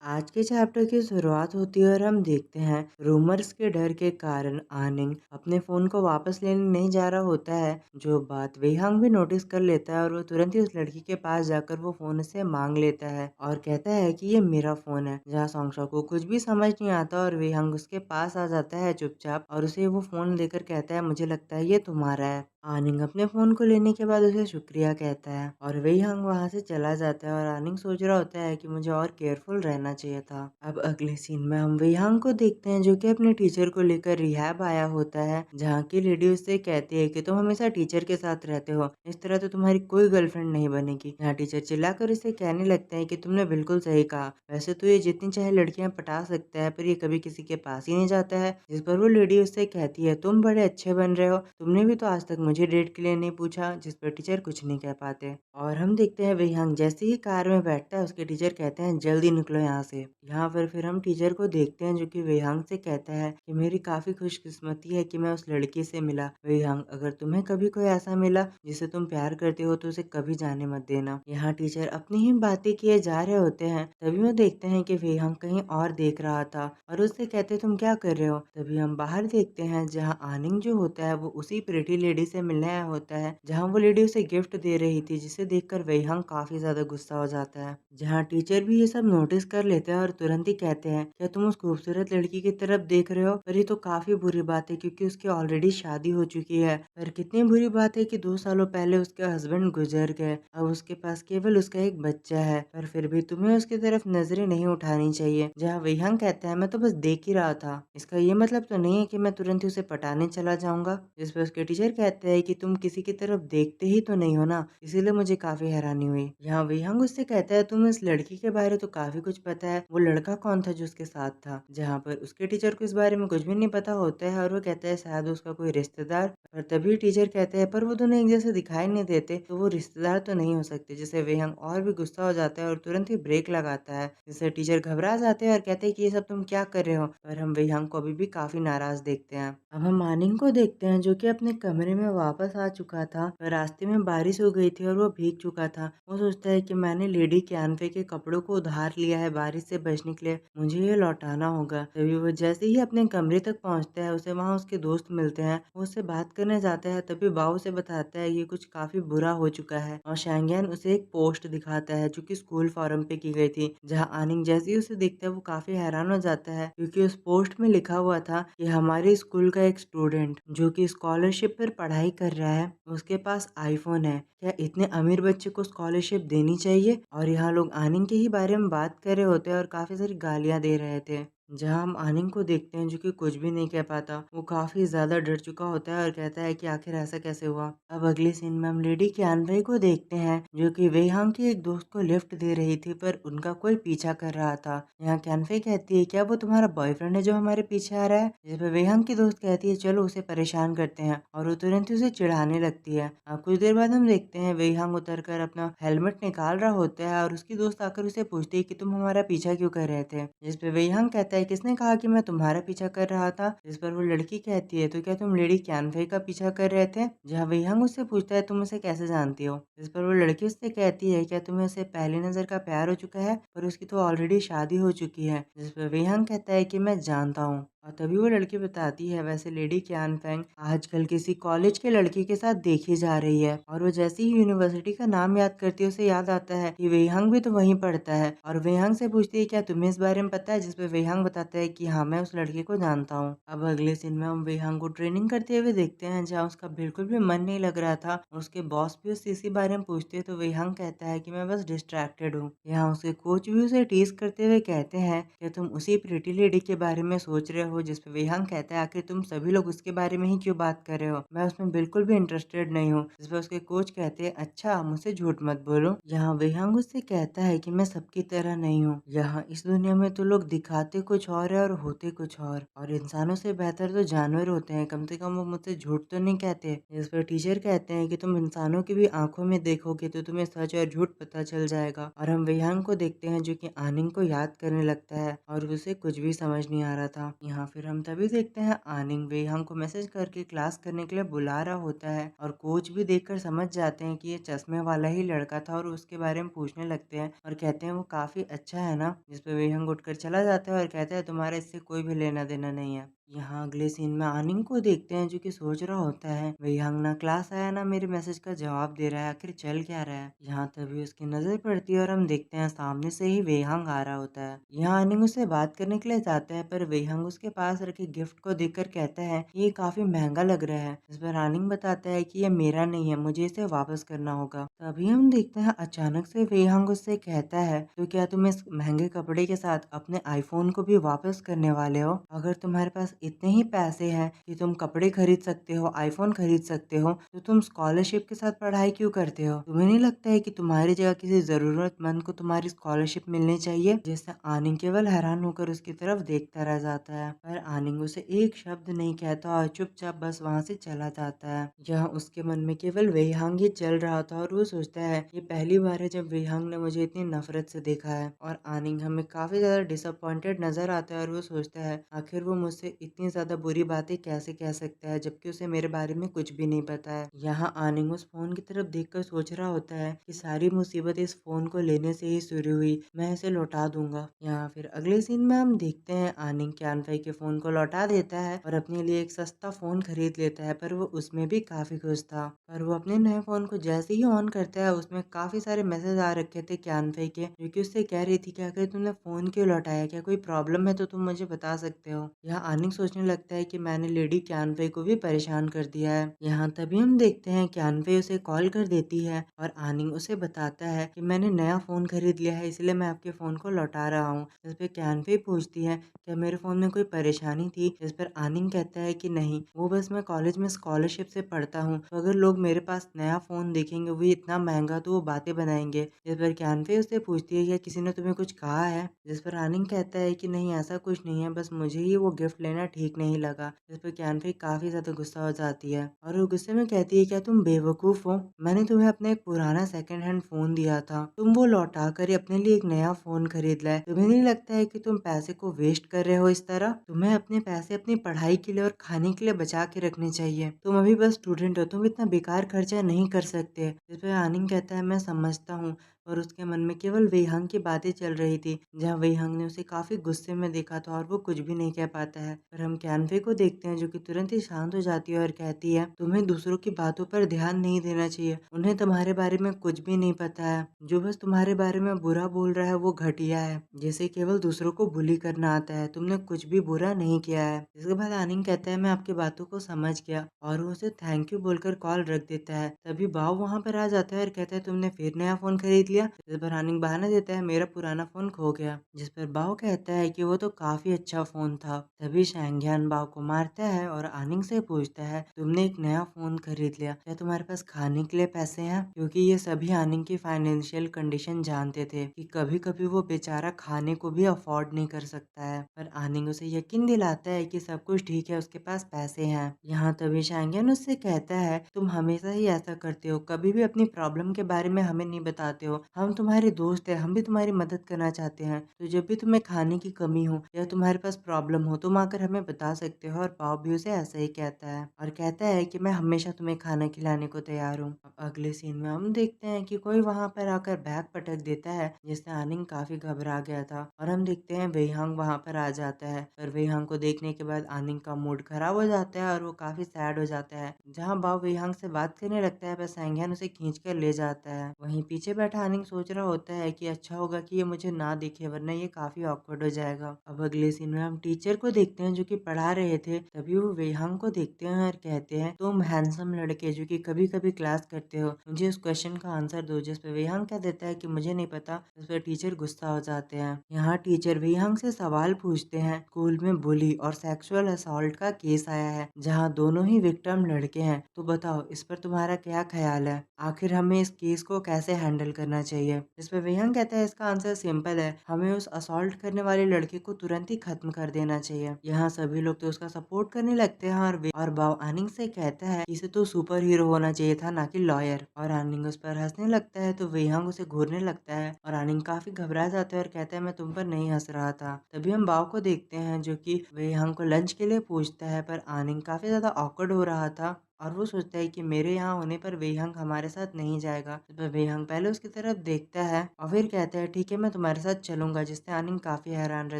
आज के चैप्टर की शुरुआत होती है और हम देखते हैं रूमर्स के डर के कारण आनिंग अपने फोन को वापस लेने नहीं जा रहा होता है। जो बात वेहांग भी नोटिस कर लेता है और वो तुरंत ही उस लड़की के पास जाकर वो फोन से मांग लेता है और कहता है कि ये मेरा फोन है। जहाँ सोंगशा को कुछ भी समझ नहीं आता और वेहांग उसके पास आ जाता है चुपचाप और उसे वो फोन देकर कहता है मुझे लगता है ये तुम्हारा है। आनिंग अपने फोन को लेने के बाद उसे शुक्रिया कहता है और वेहांग वहां से चला जाता है और आनिंग सोच रहा होता है कि मुझे और केयरफुल रहना चाहिए था। अब अगले सीन में हम वेहांग को देखते हैं जो कि अपने टीचर को लेकर रिहैब आया होता है, जहाँ की लेडी उससे कहती है कि तुम हमेशा टीचर के साथ रहते हो, इस तरह तो तुम्हारी कोई गर्लफ्रेंड नहीं बनेगी। यहाँ टीचर चिल्लाकर इसे कहने लगते हैं कि तुमने बिल्कुल सही कहा, वैसे तो ये जितनी चाहे लड़कियां पटा सकता है पर ये कभी किसी के पास ही नहीं जाता है। जिस पर वो लेडी उससे कहती है तुम बड़े अच्छे बन रहे हो, तुमने भी तो आज तक मुझे डेट के लिए नहीं पूछा। जिस पर टीचर कुछ नहीं कह पाते और हम देखते हैं वेहांग जैसे ही कार में बैठता है उसके टीचर कहते हैं जल्दी निकलो यहाँ से। यहाँ पर फिर हम टीचर को देखते हैं जो कि वेहांग से कहता है कि मेरी काफी खुशकिस्मती है कि मैं उस लड़की से मिला। वेहांग अगर तुम्हें कभी कोई ऐसा मिला जिसे तुम प्यार करते हो तो उसे कभी जाने मत देना। यहाँ टीचर अपनी ही बातें किए जा रहे होते हैं, तभी वो देखते हैं कि वेहांग कहीं और देख रहा था और उससे कहते तुम क्या कर रहे हो। तभी हम बाहर देखते हैं जहाँ आनिंग जो होता है वो उसी प्रेटी लेडी से मिलने आया होता है, जहाँ वो लेडी उसे गिफ्ट दे रही थी, जिसे देखकर वेहांग काफी ज्यादा गुस्सा हो जाता है। जहाँ टीचर भी ये सब नोटिस कर लेते हैं और तुरंत ही कहते हैं क्या तुम उस खूबसूरत लड़की की तरफ देख रहे हो। पर ये तो काफी बुरी बात है क्योंकि उसकी ऑलरेडी शादी हो चुकी है। पर कितनी बुरी बात है कि 2 सालों पहले उसके हस्बैंड गुजर गए, अब उसके पास केवल उसका एक बच्चा है, पर फिर भी तुम्हें उसकी तरफ नजरें नहीं उठानी चाहिए। जहाँ वेहांग कहता है मैं तो बस देख ही रहा था, इसका ये मतलब तो नहीं है कि मैं तुरंत ही उसे पटाने चला जाऊंगा। जिस पर उसके टीचर कहते हैं कि तुम किसी की तरफ देखते ही तो नहीं हो ना, इसीलिए मुझे काफी हैरानी हुई। यहाँ वेहांग उससे कहता है तुम इस लड़की के बारे तो काफी कुछ पता है, वो लड़का कौन था जो उसके साथ था। जहाँ पर उसके टीचर को इस बारे में कुछ भी नहीं पता होता है और वो कहता है शायद उसका कोई रिश्तेदार। पर तभी टीचर कहते हैं पर वो दोनों एक जैसे दिखाई नहीं देते तो वो रिश्तेदार तो नहीं हो सकते। जिससे वेहांग और भी गुस्सा हो जाता है और तुरंत ही ब्रेक लगाता है, जिससे टीचर घबरा जाते हैं और कहते हैं कि ये सब तुम क्या कर रहे हो। पर हम वेहांग को अभी भी काफी नाराज देखते हैं। अब हम मानिंग को देखते हैं जो कि अपने कमरे में वापस आ चुका था, पर रास्ते में बारिश हो गई थी और वो भीग चुका था। वो सोचता है कि मैंने लेडी कैनफे के कपड़ों को उधार लिया है बारिश से बचने के लिए, मुझे ये लौटाना होगा। तभी वो जैसे ही अपने कमरे तक पहुंचता है उसे वहां उसके दोस्त मिलते हैं। वो उससे बात करने जाता है तभी बाव से बताता है ये कुछ काफी बुरा हो चुका है और शैंगयान उसे एक पोस्ट दिखाता है जो कि स्कूल फोरम पे की गई थी। जहाँ आनिंग जैसे ही उसे देखता है वो काफी हैरान हो जाता है क्योंकि उस पोस्ट में लिखा हुआ था कि हमारे स्कूल का एक स्टूडेंट जो कि स्कॉलरशिप पर पढ़ाई कर रहा है उसके पास आईफोन है, क्या इतने अमीर बच्चे को स्कॉलरशिप देनी चाहिए। और यहाँ लोग आनिंग के ही बारे में बात कर रहे होते हैं और काफी सारी गालियां दे रहे थे। जहाँ हम आनिंग को देखते हैं जो कि कुछ भी नहीं कह पाता, वो काफी ज्यादा डर चुका होता है और कहता है कि आखिर ऐसा कैसे हुआ। अब अगले सीन में हम लेडी कैनवाई को देखते हैं जो कि वेहांग के एक दोस्त को लिफ्ट दे रही थी पर उनका कोई पीछा कर रहा था। यहाँ कैनफे कहती है क्या वो तुम्हारा बॉयफ्रेंड है जो हमारे पीछे आ रहा है। जिस पर वेहांग की दोस्त कहती है चलो उसे परेशान करते हैं और वो तुरंत ही उसे चिढ़ाने लगती है। अब कुछ देर बाद हम देखते हैं वेहांग उतरकर अपना हेलमेट निकाल रहा होता है और उसकी दोस्त आकर उसे पूछती है कि तुम हमारा पीछा क्यों कर रहे थे। जिस पे वेहांग कहता है किसने कहा कि मैं तुम्हारा पीछा कर रहा था। जिस पर वो लड़की कहती है तो क्या तुम लेडी कैनफे का पीछा कर रहे थे। जहाँ वेहांग उससे पूछता है तुम उसे कैसे जानती हो। जिस पर वो लड़की उससे कहती है क्या तुम्हें उससे पहली नजर का प्यार हो चुका है, पर उसकी तो ऑलरेडी शादी हो चुकी है। जिस पर वेहांग कहता है कि मैं जानता हूँ। और तभी वो लड़की बताती है वैसे लेडी कैनफेंग आजकल किसी कॉलेज के लड़के के साथ देखी जा रही है। और वो जैसे ही यूनिवर्सिटी का नाम याद करती है उसे याद आता है कि वेहांग भी तो वहीं पढ़ता है और वेहांग से पूछती है क्या तुम्हें इस बारे में पता है। जिसपे वेहांग बताता है कि हाँ मैं उस लड़के को जानता हूँ। अब अगले सीन में हम वेहांग को ट्रेनिंग करते हुए देखते हैं जहाँ उसका बिल्कुल भी मन नहीं लग रहा था। उसके बॉस भी उससे इसी बारे में पूछते हैं तो वेहांग कहता है कि मैं बस डिस्ट्रैक्टेड हूँ। यहाँ उसके कोच भी उसे टीज करते हुए कहते हैं कि तुम उसी प्रिटी लेडी के बारे में सोच रहे हो। जिसपे वेहांग कहता है आखिर तुम सभी लोग उसके बारे में ही क्यों बात कर रहे हो, मैं उसमें बिल्कुल भी इंटरेस्टेड नहीं हूँ। जिसपे उसके कोच कहते हैं अच्छा मुझसे झूठ मत बोलो। यहाँ वेहांग उससे कहता है कि मैं सबकी तरह नहीं हूँ, यहाँ इस दुनिया में तो लोग दिखाते कुछ और है और होते कुछ और इंसानों से बेहतर तो जानवर होते हैं, कम से कम वो मुझसे झूठ तो नहीं कहते। इस पर टीचर कहते हैं कि तुम इंसानों की भी आंखों में देखोगे तो तुम्हें सच और झूठ पता चल जाएगा। और हम वेहांग को देखते हैं जो कि आनिंग को याद करने लगता है और उसे कुछ भी समझ नहीं आ रहा था। यहाँ फिर हम तभी देखते हैं आनिंग वेहांग को मैसेज करके क्लास करने के लिए बुला रहा होता है और कोच भी देखकर समझ जाते हैं कि ये चश्मे वाला ही लड़का था और उसके बारे में पूछने लगते हैं और कहते हैं वो काफी अच्छा है ना, जिस पे वेहांग उठकर चला जाता है और कहता है तुम्हारा इससे कोई भी लेना देना नहीं है। यहाँ अगले सीन में आनिंग को देखते हैं जो कि सोच रहा होता है वेहांग ना क्लास आया ना मेरे मैसेज का जवाब दे रहा है, आखिर चल क्या रहा है। यहाँ तभी उसकी नजर पड़ती है और हम देखते हैं सामने से ही वेहांग आ रहा होता है। यहाँ आनिंग उससे बात करने के लिए जाता है पर वेहांग उसके पास रखे गिफ्ट को देखकर कहता है ये काफी महंगा लग रहा है। इस पर आनिंग बताता है कि ये मेरा नहीं है, मुझे इसे वापस करना होगा। तभी हम देखते हैं अचानक से वेहांग उससे कहता है तो क्या तुम इस महंगे कपड़े के साथ अपने आईफोन को भी वापस करने वाले हो? अगर तुम्हारे पास इतने ही पैसे हैं कि तुम कपड़े खरीद सकते हो, आईफोन खरीद सकते हो, तो तुम स्कॉलरशिप के साथ पढ़ाई क्यों करते हो? तुम्हें नहीं लगता है कि तुम्हारी जगह किसी जरूरतमंद को तुम्हारी स्कॉलरशिप मिलनी चाहिए? जिससे आनिंग केवल हैरान होकर उसकी तरफ देखता रह जाता है पर आनिंग उसे एक शब्द नहीं कहता और चुपचाप बस वहाँ से चला जाता है। यहाँ उसके मन में केवल वेहांग ही चल रहा था और वो सोचता है ये पहली बार है जब वेहांग ने मुझे इतनी नफरत से देखा है। और आनिंग हमें काफी ज्यादा डिसअपॉइंटेड नजर आता है और वो सोचता है आखिर वो मुझसे इतनी ज्यादा बुरी बातें कैसे कह सकता है जबकि उसे मेरे बारे में कुछ भी नहीं पता है। यहाँ आनिंग उस फोन की तरफ देखकर सोच रहा होता है कि सारी मुसीबत इस फोन को लेने से ही शुरू हुई, मैं इसे लौटा दूंगा। यहाँ फिर अगले सीन में हम देखते हैं आनिंग क्यानफाई के फोन को लौटा देता है और अपने लिए एक सस्ता फोन खरीद लेता है पर वो उसमें भी काफी खुश था। पर वो अपने नए फोन को जैसे ही ऑन करता है उसमें काफी सारे मैसेज आ रखे थे क्यानफाई के जो कि उससे कह रही थी कि अगर तुमने फोन क्यों लौटाया, क्या कोई प्रॉब्लम है तो तुम मुझे बता सकते हो। यहाँ आनिंग सोचने लगता है कि मैंने लेडी क्यानफाई को भी परेशान कर दिया है। यहाँ तभी हम देखते हैं क्यानफाई उसे कॉल कर देती है और आनिंग उसे बताता है कि मैंने नया फोन खरीद लिया है इसलिए मैं आपके फोन को लौटा रहा हूँ। इस पे क्यानफाई पूछती है क्या मेरे फोन में कोई परेशानी थी? इस पर आनिंग कहता है कि नहीं, वो बस मैं कॉलेज में स्कॉलरशिप से पढ़ता हूँ तो अगर लोग मेरे पास नया फोन देखेंगे वो इतना महंगा तो वो बातें बनाएंगे। इस पर क्यानफाई उससे पूछती है क्या किसी ने तुम्हें कुछ कहा है? जिस पर आनिंग कहता है कि नहीं ऐसा कुछ नहीं है, बस मुझे ही वो गिफ्ट लेना ठीक नहीं लगा। इस पर क्यानफाई काफी ज्यादा गुस्सा हो जाती है और वो गुस्से में कहती है क्या तुम बेवकूफ हो, मैंने तुम्हें अपना एक पुराना सेकंड हैंड फोन दिया था, तुम वो लौटा कर अपने लिए एक नया फोन खरीद लाए। तुम्हें नहीं लगता है कि तुम पैसे को वेस्ट कर रहे हो? इस तरह तुम्हें अपने पैसे अपनी पढ़ाई के लिए और खाने के लिए बचा के रखने चाहिए। तुम अभी बस स्टूडेंट हो, तुम इतना बेकार खर्चा नहीं कर सकते। इस पर आनिंग कहता है मैं समझता हूँ, और उसके मन में केवल वेहांग की बातें चल रही थी। जहाँ वेहांग ने उसे काफी गुस्से में देखा था और वो कुछ भी नहीं कह पाता है। पर हम क्यानफे को देखते हैं जो कि तुरंत ही शांत हो जाती है और कहती है तुम्हें दूसरों की बातों पर ध्यान नहीं देना चाहिए, उन्हें तुम्हारे बारे में कुछ भी नहीं पता है। जो बस तुम्हारे बारे में बुरा बोल रहा है वो घटिया है, जिसे केवल दूसरों को बुली करना आता है, तुमने कुछ भी बुरा नहीं किया है। इसके बाद आनिंग कहता है मैं आपकी बातों को समझ गया और वो उसे थैंक यू बोलकर कॉल रख देता है। तभी बाव वहाँ पर आ जाता है और कहता है तुमने फिर नया फोन खरीद लिया? इस पर आनिंग बहाना देता है मेरा पुराना फोन खो गया। जिस पर बाव कहता है कि वो तो काफी अच्छा फोन था। तभी शैंग्यान बाव को मारता है और आनिंग से पूछता है तुमने एक नया फोन खरीद लिया, क्या तुम्हारे पास खाने के लिए पैसे हैं? क्योंकि ये सभी आनिंग की फाइनेंशियल कंडीशन जानते थे कि कभी कभी वो बेचारा खाने को भी अफोर्ड नहीं कर सकता है। पर आनिंग उसे यकीन दिलाता है कि सब कुछ ठीक है, उसके पास पैसे हैं। यहाँ तभी शैंग्यान उससे कहता है तुम हमेशा ही ऐसा करते हो, कभी भी अपनी प्रॉब्लम के बारे में हमें नहीं बताते हो। हम तुम्हारे दोस्त हैं, हम भी तुम्हारी मदद करना चाहते हैं, तो जब भी तुम्हें खाने की कमी हो या तुम्हारे पास प्रॉब्लम हो तुम आकर हमें बता सकते हो। और बाव भी उसे ऐसा ही कहता है और कहता है कि मैं हमेशा तुम्हें खाना खिलाने को तैयार हूँ। अब अगले सीन में हम देखते हैं कि कोई वहाँ पर आकर बैग पटक देता है जिससे आनिंग काफी घबरा गया था और हम देखते हैं वेहांग वहाँ पर आ जाता है। पर वेहांग को देखने के बाद आनिंग का मूड खराब हो जाता है और वो काफी सैड हो जाता है। जहाँ बाव वेहांग से बात करने लगता है पर सैंग्यान उसे खींच कर ले जाता है। वहीं पीछे बैठा आनिंग सोच रहा होता है कि अच्छा होगा कि ये मुझे ना दिखे वरना ये काफी ऑकवर्ड हो जाएगा। अब अगले सीन में हम टीचर को देखते हैं जो जो कि पढ़ा रहे थे, तभी वो वेहांग को देखते हैं और कहते हैं, तुम हैंडसम लड़के जो कि कभी कभी क्लास करते हो, मुझे उस क्वेश्चन का आंसर दो। जिस पे वेहांग कह देता है कि मुझे नहीं पता। उस पर टीचर गुस्सा हो जाते हैं। यहाँ टीचर वेहांग से सवाल पूछते हैं, स्कूल में बुली और सेक्सुअल असॉल्ट का केस आया है जहाँ दोनों ही विक्टिम लड़के हैं, तो बताओ इस पर तुम्हारा क्या ख्याल है? आखिर हमें इस केस को कैसे हैंडल करना चाहिए? इस पर वेहांग कहता है, इसका आंसर सिंपल है, हमें उस असॉल्ट करने वाले लड़के को तुरंत ही खत्म कर देना चाहिए। यहाँ सभी लोग तो उसका सपोर्ट करने लगते हैं और बाव आनिंग से कहता है इसे तो सुपर हीरो होना चाहिए था, ना कि लॉयर। और आनिंग उस पर हंसने लगता है तो वेहांग उसे घूरने लगता है और आनिंग काफी घबरा जाता है और कहता है मैं तुम पर नहीं हंस रहा था। तभी हम बाव को देखते हैं जो कि वेहांग को लंच के लिए पूछता है, पर आनिंग काफी ज्यादा ऑकवर्ड हो रहा था और वो सोचता है कि मेरे यहाँ होने पर वेहांग हमारे साथ नहीं जाएगा। तो वेहांग पहले उसकी तरफ देखता है और फिर कहता है ठीक है मैं तुम्हारे साथ चलूंगा, जिससे आनिंग काफी हैरान रह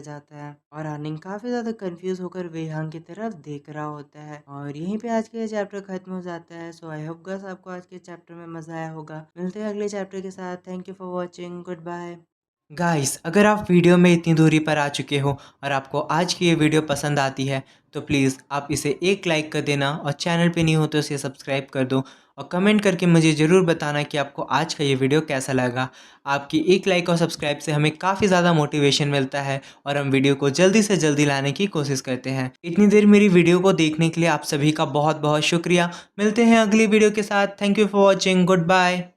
जाता है और आनिंग काफी ज्यादा कंफ्यूज होकर वेहांग की तरफ देख रहा होता है। और यहीं पे आज के चैप्टर खत्म हो जाता है। सो आई होप गाइस आपको आज के चैप्टर में मजा आया होगा। मिलते हैं अगले चैप्टर के साथ। Thank you for watching. Goodbye. Guys, अगर आप वीडियो में इतनी दूरी पर आ चुके हो और आपको आज की ये वीडियो पसंद आती है तो प्लीज़ आप इसे एक लाइक कर देना और चैनल पे नहीं हो तो इसे सब्सक्राइब कर दो और कमेंट करके मुझे ज़रूर बताना कि आपको आज का ये वीडियो कैसा लगा। आपकी एक लाइक और सब्सक्राइब से हमें काफ़ी ज़्यादा मोटिवेशन मिलता है और हम वीडियो को जल्दी से जल्दी लाने की कोशिश करते हैं। इतनी देर मेरी वीडियो को देखने के लिए आप सभी का बहुत बहुत शुक्रिया। मिलते हैं अगली वीडियो के साथ। Thank you for watching. Good bye.